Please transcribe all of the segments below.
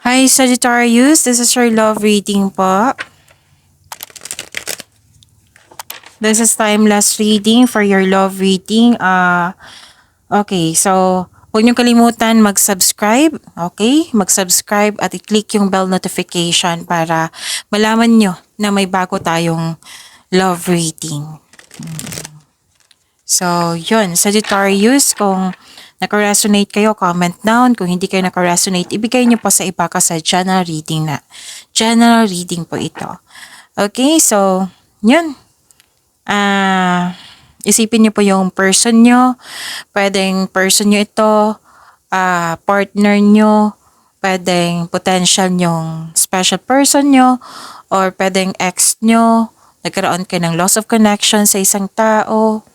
Hi Sagittarius, this is your love reading po. This is timeless reading for your love reading. Okay, so huwag niyo kalimutan mag-subscribe, okay? Mag-subscribe at i-click yung bell notification para malaman nyo na may bago tayong love reading. So, yun, Sagittarius, kung naka-resonate kayo, comment down. Kung hindi kayo naka-resonate, ibigay niyo po sa iba kasi general reading na. General reading po ito. Okay, so, yun. Isipin niyo po yung person niyo. Pwedeng person niyo ito, partner niyo, pwedeng potential nyong special person niyo, or pwedeng ex niyo, nagkaroon kayo ng loss of connection sa isang tao,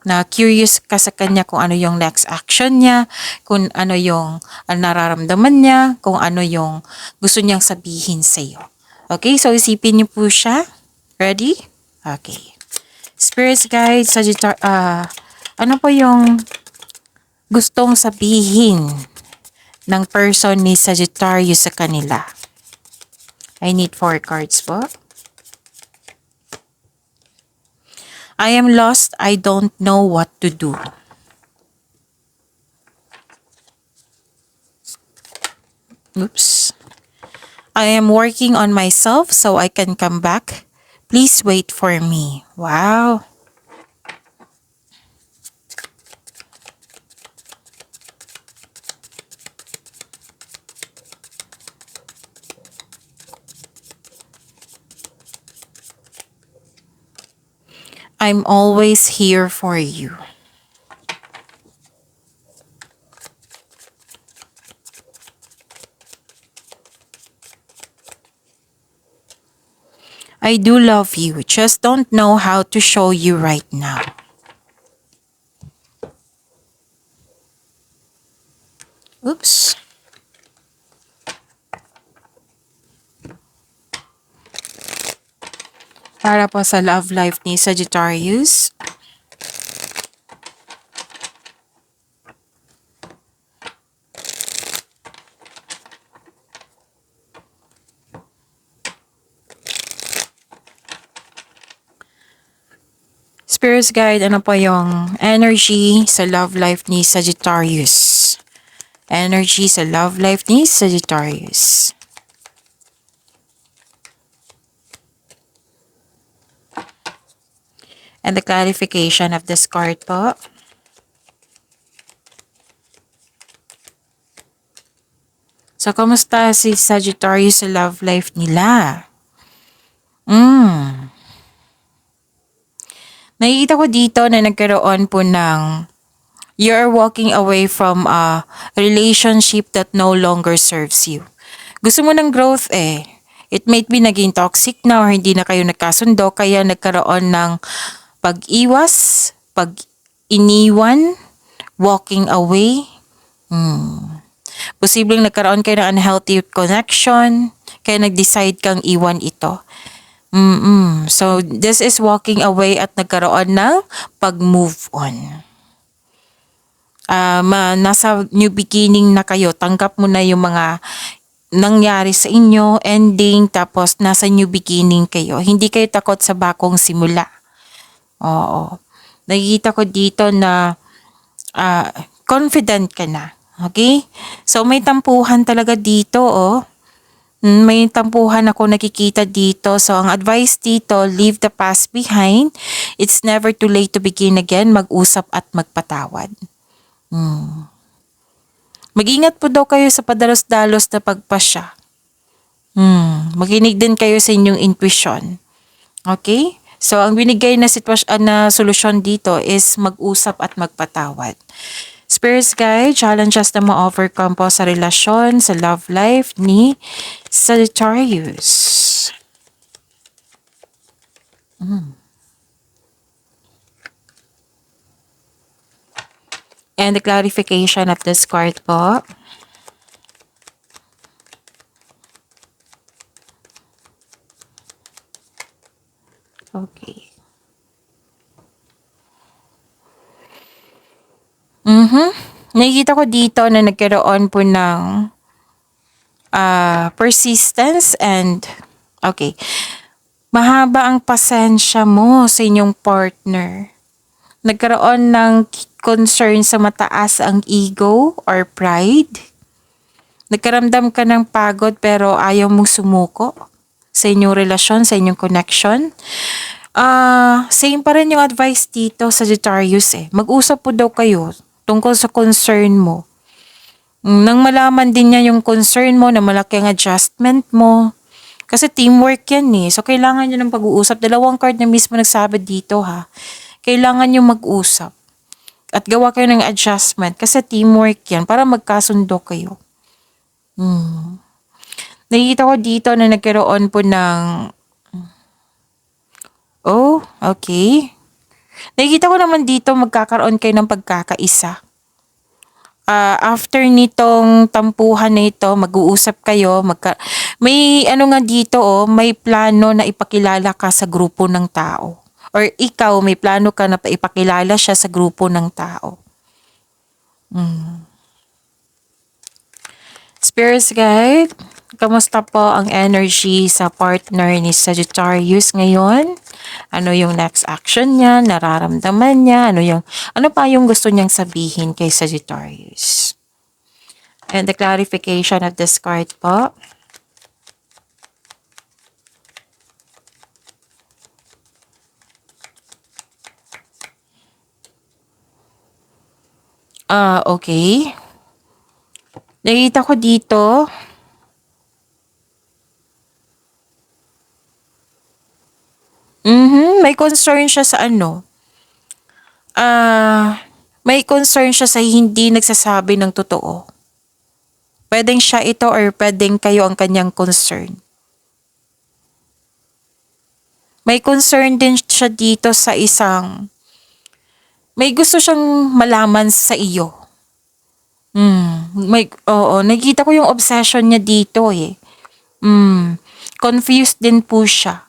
na curious ka sa kanya kung ano yung next action niya, kung ano yung nararamdaman niya, kung ano yung gusto niyang sabihin sa iyo. Okay, so isipin niyo po siya. Ready? Okay. Spirits guide, ano po yung gustong sabihin ng person ni Sagittarius sa kanila? I need 4 cards po. I am lost. I don't know what to do. Oops. I am working on myself so I can come back. Please wait for me. Wow. I'm always here for you. I do love you, just don't know how to show you right now. Oops. Para po sa love life ni Sagittarius. Spirits guide, ano po yung energy sa love life ni Sagittarius? Energy sa love life ni Sagittarius. And the clarification of this card po. So, kamusta si Sagittarius sa love life nila? Nakikita ko dito na nagkaroon po ng you're walking away from a relationship that no longer serves you. Gusto mo ng growth eh. It might be naging toxic na or hindi na kayo nagkasundo kaya nagkaroon ng pag-iwas, pag-iniwan, walking away. Posibleng nagkaroon kayo ng unhealthy connection kaya nag-decide kang iwan ito. So, this is walking away at nagkaroon ng pag-move on. Nasa new beginning na kayo. Tanggap mo na yung mga nangyari sa inyo, ending, tapos nasa new beginning kayo. Hindi kayo takot sa bagong simula. Oo. Nakikita ko dito na confident ka na. Okay? So, may tampuhan talaga dito, oh. May tampuhan ako nakikita dito. So, ang advice dito, leave the past behind. It's never too late to begin again. Mag-usap at magpatawad. Mag-ingat po daw kayo sa padalos-dalos na pagpasya. Makinig din kayo sa inyong intuition. Okay? So, ang binigay na na solusyon dito is mag-usap at magpatawad. Spirits guide, challenges na ma-overcome po sa relasyon, sa love life ni Sagittarius. And the clarification of this card po. Okay. Nakikita ko dito na nagkaroon po ng persistence and okay. Mahaba ang pasensya mo sa inyong partner. Nagkaroon ng concern sa mataas ang ego or pride. Nagkaramdam ka ng pagod pero ayaw mong sumuko sa inyong relasyon, sa inyong connection. Same pa rin yung advice dito sa Sagittarius eh. Mag-usap po daw kayo tungkol sa concern mo. Nang malaman din niya yung concern mo na malaki ang adjustment mo. Kasi teamwork yan eh. So, kailangan nyo ng pag-uusap. Dalawang card na mismo nagsabi dito ha. Kailangan nyo mag-usap. At gawa kayo ng adjustment. Kasi teamwork yan. Para magkasundo kayo. Nakikita ko dito na nagkaroon po ng... Oh, okay. Nakikita ko naman dito magkakaroon kayo ng pagkakaisa. After nitong tampuhan na ito, mag-uusap kayo, may ano nga dito may plano na ipakilala ka sa grupo ng tao. Or ikaw, may plano ka na ipakilala siya sa grupo ng tao. Spirits guide, kamusta po ang energy sa partner ni Sagittarius ngayon? Ano yung next action niya, nararamdaman niya, ano pa yung gusto niyang sabihin kay Sagittarius? And the clarification of this card po. Okay. Nakita ko dito, may concern siya sa may concern siya sa hindi nagsasabi ng totoo. Pwedeng siya ito or pwedeng kayo ang kanyang concern. May concern din siya dito sa may gusto siyang malaman sa iyo. Nakita ko yung obsession niya dito eh. Confused din po siya.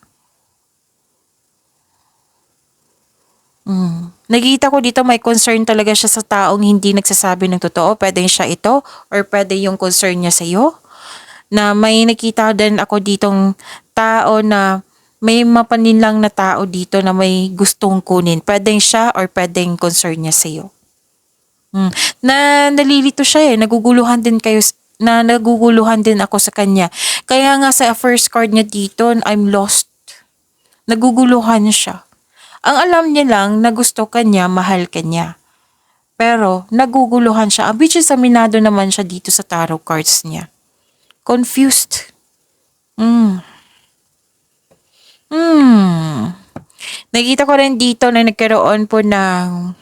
Nakita ko dito may concern talaga siya sa taong hindi nagsasabi ng totoo. Pwedeng siya ito or pwede yung concern niya sa iyo. Na may nakita din ako ditong tao na may mapaninlang na tao dito na may gustong kunin. Pwedeng siya or pwedeng concern niya sa iyo. Na nalilito siya eh. Naguguluhan din ako sa kanya. Kaya nga sa first card niya dito, I'm lost. Naguguluhan siya. Ang alam niya lang na gusto kanya, mahal kanya. Pero naguguluhan siya. Which is aminado naman siya dito sa tarot cards niya. Confused. Nakita ko rin dito na nagkaroon po ng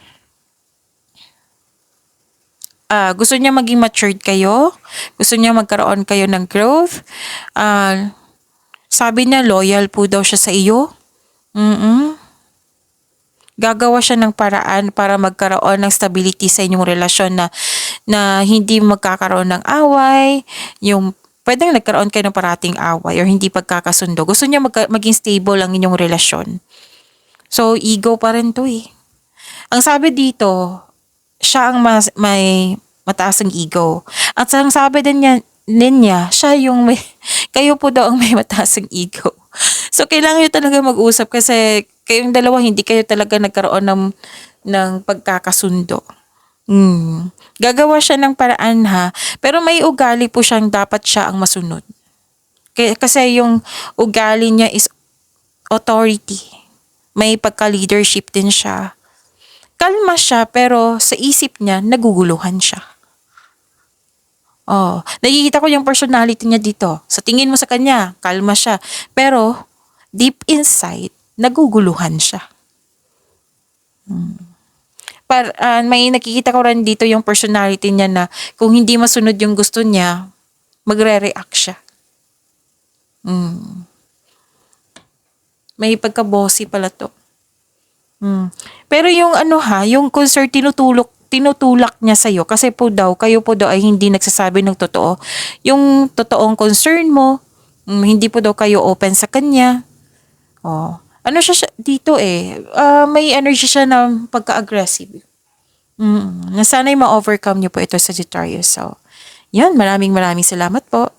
gusto niya maging matured kayo. Gusto niya magkaroon kayo ng growth. Sabi niya loyal po daw siya sa iyo. Gagawa siya ng paraan para magkaroon ng stability sa inyong relasyon na hindi magkakaroon ng away, yung pwedeng nagkaroon kayo ng parating away or hindi pagkakasundo. Gusto niya maging stable ang inyong relasyon. So, ego pa rin to eh. Ang sabi dito, siya ang may mataas ang ego. At ang sabi din niya, siya yung kayo po daw ang may mataas ang ego. So, kailangan nyo talaga mag-usap kasi kayong dalawa hindi kayo talaga nagkaroon ng pagkakasundo. Gagawa siya ng paraan ha. Pero may ugali po siyang dapat siya ang masunod. Kasi yung ugali niya is authority. May pagka-leadership din siya. Kalma siya pero sa isip niya naguguluhan siya. Nakikita ko yung personality niya dito. Sa tingin mo sa kanya, kalma siya. Pero deep inside, naguguluhan siya. May nakikita ko rin dito yung personality niya na kung hindi masunod yung gusto niya, magre-react siya. May pagka-bossy pala to. Pero yung yung concern tinutulak niya sa'yo kasi kayo po daw ay hindi nagsasabi ng totoo. Yung totoong concern mo, hindi po daw kayo open sa kanya. Ano siya dito eh, may energy siya na pagka-aggressive. Sana'y ma-overcome niyo po ito, Sagittarius. So, yun, maraming salamat po.